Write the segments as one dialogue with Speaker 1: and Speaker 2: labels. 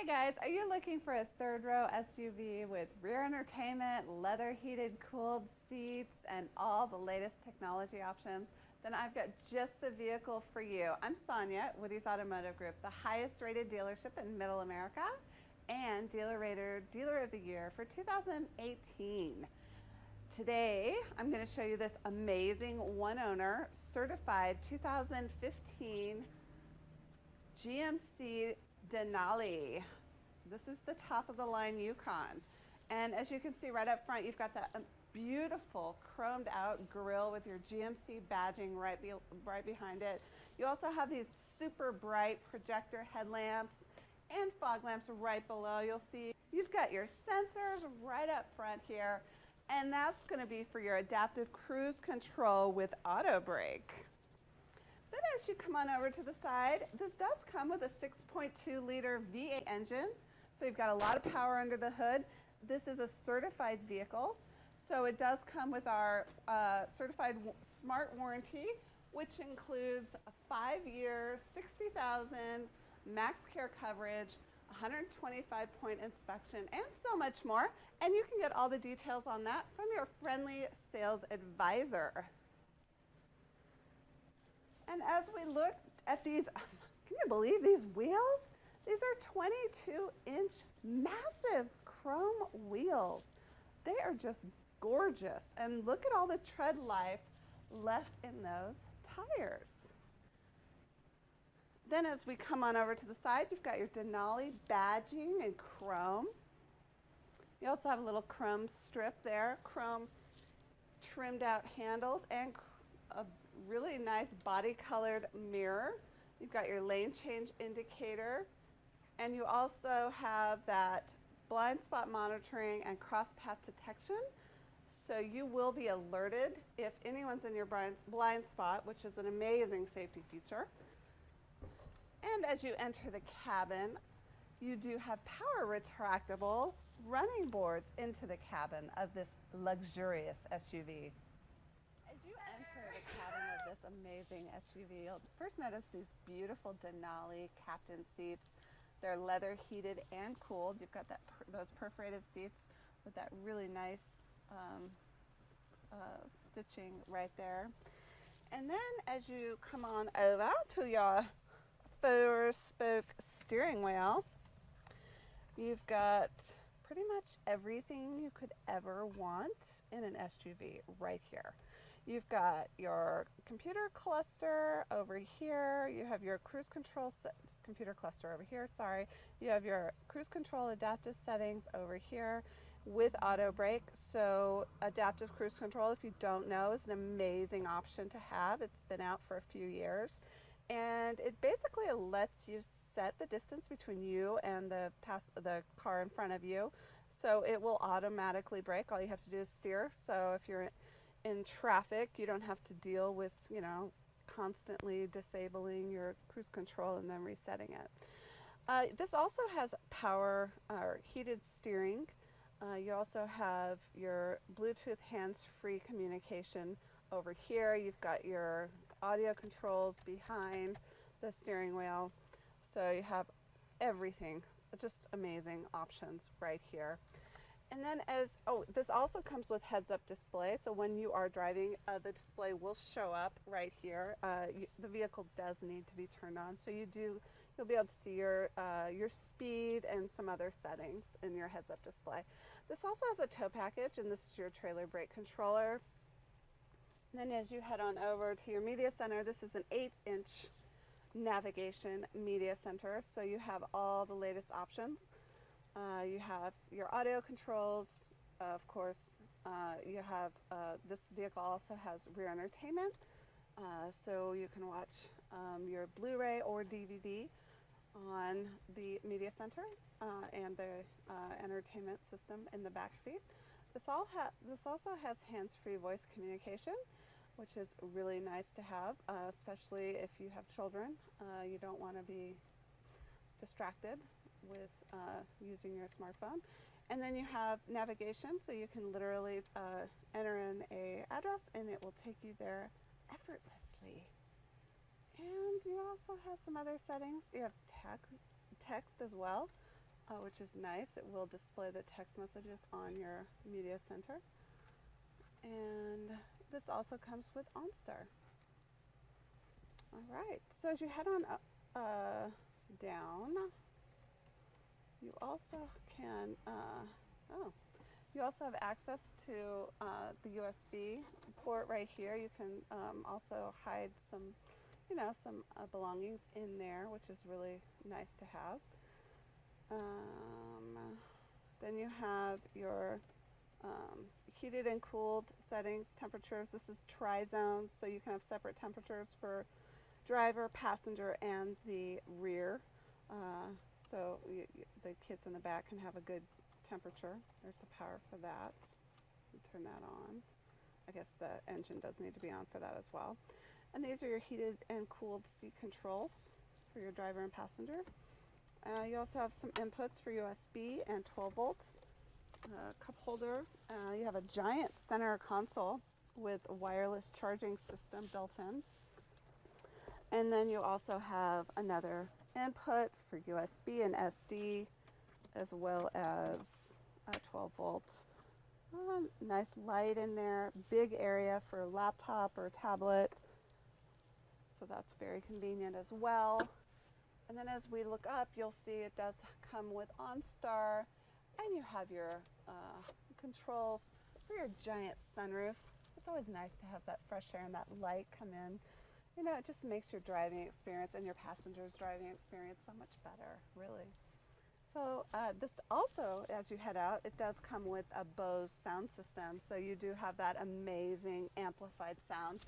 Speaker 1: Hey guys, are you looking for a third row SUV with rear entertainment, leather heated cooled seats, and all the latest technology options? Then I've got just the vehicle for you. I'm Sonia at Woody's Automotive Group, the highest rated dealership in Middle America and Dealer Rater Dealer of the Year for 2018. Today, I'm going to show you this amazing one owner certified 2015 GMC Denali. This is the top of the line Yukon. And as you can see right up front, you've got that beautiful chromed out grille with your GMC badging right behind it. You also have these super bright projector headlamps and fog lamps right below. You'll see you've got your sensors right up front here, and that's going to be for your adaptive cruise control with auto brake. Then as you come on over to the side, this does come with a 6.2 liter V8 engine. So you've got a lot of power under the hood. This is a certified vehicle. So it does come with our certified smart warranty, which includes a 5 year, 60,000 max care coverage, 125-point inspection, and so much more. And you can get all the details on that from your friendly sales advisor. And as we look at these, can you believe these wheels? These are 22-inch massive chrome wheels. They are just gorgeous. And look at all the tread life left in those tires. Then as we come on over to the side, you've got your Denali badging in chrome. You also have a little chrome strip there, chrome trimmed out handles, and a really nice body colored mirror. You've got your lane change indicator, and you also have that blind spot monitoring and cross path detection. So you will be alerted if anyone's in your blind spot, which is an amazing safety feature. And as you enter the cabin, you do have power retractable running boards into the cabin of this luxurious SUV. As you enter the cabin of this amazing SUV, you'll first notice these beautiful Denali captain seats. They're leather heated and cooled. You've got those perforated seats with that really nice stitching right there. And then as you come on over to your 4-spoke steering wheel, you've got pretty much everything you could ever want in an SUV right here. You've got your computer cluster over here. You have your cruise control computer cluster over here, sorry. You have your cruise control adaptive settings over here with auto brake. So adaptive cruise control, if you don't know, is an amazing option to have. It's been out for a few years. And it basically lets you set the distance between you and the car in front of you. So it will automatically brake. All you have to do is steer. So if you're in traffic, you don't have to deal with, constantly disabling your cruise control and then resetting it. This also has power or heated steering. You also have your Bluetooth hands-free communication over here. You've got your audio controls behind the steering wheel. So you have everything, just amazing options right here. And then this also comes with heads-up display. So when you are driving, the display will show up right here. The vehicle does need to be turned on, so you'll be able to see your speed and some other settings in your heads-up display. This also has a tow package, and this is your trailer brake controller. And then as you head on over to your media center, this is an 8-inch navigation media center, so you have all the latest options. You have your audio controls, of course. You have this vehicle also has rear entertainment, so you can watch your Blu-ray or DVD on the media center and the entertainment system in the back seat. This also has hands-free voice communication, which is really nice to have, especially if you have children. You don't want to be distracted with using your smartphone. And then you have navigation, so you can literally enter in an address and it will take you there effortlessly. And you also have some other settings. You have text as well. which is nice. It will display the text messages on your media center. And this also comes with OnStar. All right, so as you head on down, you also can, you also have access to the USB port right here. You can also hide some, some belongings in there, which is really nice to have. Then you have your heated and cooled settings, temperatures. This is tri-zone, so you can have separate temperatures for driver, passenger, and the rear. So the kids in the back can have a good temperature. There's the power for that. Turn that on. I guess the engine does need to be on for that as well. And these are your heated and cooled seat controls for your driver and passenger. You also have some inputs for USB and 12 volts. Cup holder. You have a giant center console with a wireless charging system built in. And then you also have another input for USB and SD, as well as a 12 volt. Nice light in there, big area for a laptop or a tablet. So that's very convenient as well. And then as we look up, you'll see it does come with OnStar, and you have your controls for your giant sunroof. It's always nice to have that fresh air and that light come in. It just makes your driving experience and your passenger's driving experience so much better, really. So this also, as you head out, it does come with a Bose sound system. So you do have that amazing amplified sound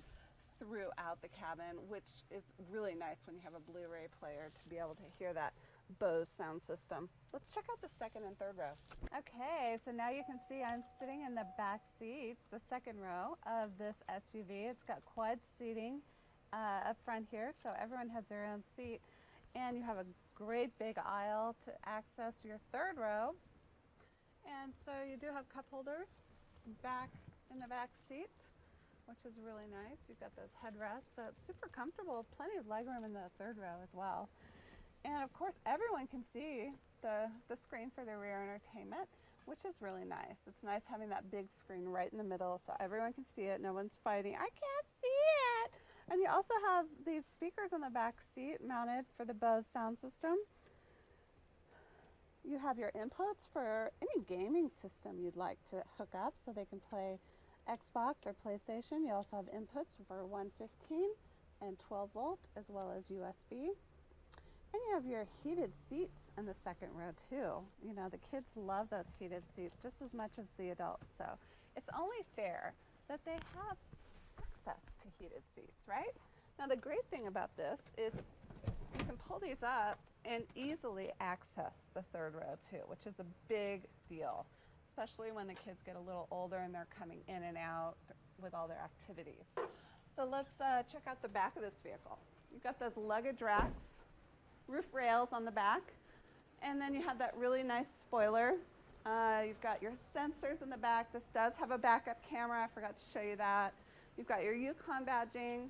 Speaker 1: throughout the cabin, which is really nice when you have a Blu-ray player to be able to hear that Bose sound system. Let's check out the second and third row. Okay, so now you can see I'm sitting in the back seat, the second row of this SUV. It's got quad seating up front here, so everyone has their own seat. And you have a great big aisle to access your third row. And so you do have cup holders back in the back seat, which is really nice. You've got those headrests, so it's super comfortable. Plenty of legroom in the third row as well. And of course, everyone can see the screen for the rear entertainment, which is really nice. It's nice having that big screen right in the middle so everyone can see it. No one's fighting, I can't see it. And you also have these speakers on the back seat mounted for the Bose sound system. You have your inputs for any gaming system you'd like to hook up so they can play Xbox or PlayStation. You also have inputs for 115 and 12 volt as well as USB. And you have your heated seats in the second row too. The kids love those heated seats just as much as the adults. So it's only fair that they have access to heated seats, right? Now the great thing about this is you can pull these up and easily access the third row too, which is a big deal, especially when the kids get a little older and they're coming in and out with all their activities. So let's check out the back of this vehicle. You've got those luggage racks, roof rails on the back, and then you have that really nice spoiler. You've got your sensors in the back. This does have a backup camera. I forgot to show you that. You've got your Yukon badging.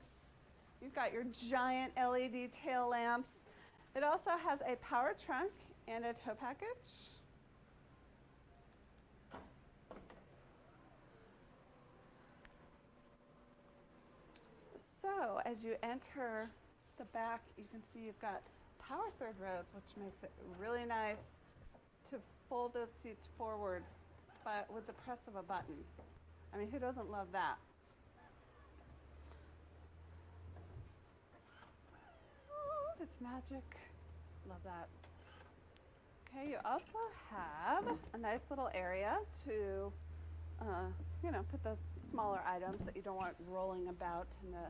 Speaker 1: You've got your giant LED tail lamps. It also has a power trunk and a tow package. So as you enter the back, you can see you've got power third rows, which makes it really nice to fold those seats forward, but with the press of a button. I mean, who doesn't love that? It's magic. Love that. Okay, you also have a nice little area to, put those smaller items that you don't want rolling about in the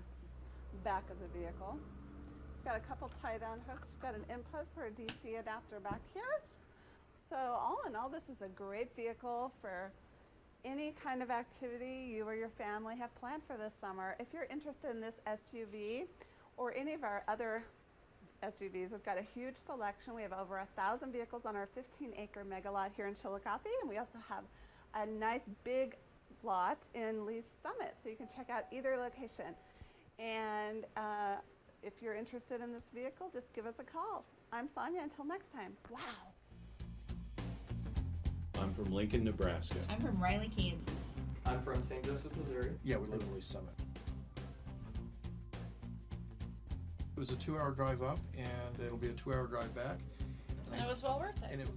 Speaker 1: back of the vehicle. You've got a couple tie-down hooks. You've got an input for a DC adapter back here. So all in all, this is a great vehicle for any kind of activity you or your family have planned for this summer. If you're interested in this SUV or any of our other SUVs, we've got a huge selection. We have over 1,000 vehicles on our 15-acre mega lot here in Chillicothe, and we also have a nice big lot in Lee's Summit, so you can check out either location. And if you're interested in this vehicle, just give us a call. I'm Sonia. Until next time. Wow.
Speaker 2: from Lincoln, Nebraska.
Speaker 3: I'm from Riley, Kansas.
Speaker 4: I'm from St. Joseph, Missouri.
Speaker 5: Yeah, we live in Lee Summit. It was a 2-hour drive up, and it'll be a 2-hour drive back.
Speaker 6: And it was well worth it.
Speaker 5: And it,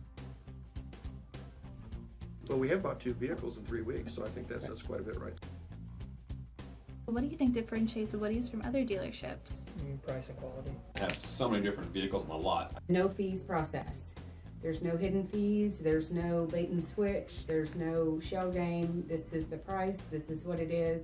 Speaker 7: Well, we have bought 2 vehicles in 3 weeks, so I think that says quite a bit right there.
Speaker 8: What do you think differentiates WOODYS from other dealerships?
Speaker 4: Price and quality.
Speaker 9: I have so many different vehicles on the lot.
Speaker 10: No fees processed. There's no hidden fees, there's no bait and switch, there's no shell game. This is the price, this is what it is.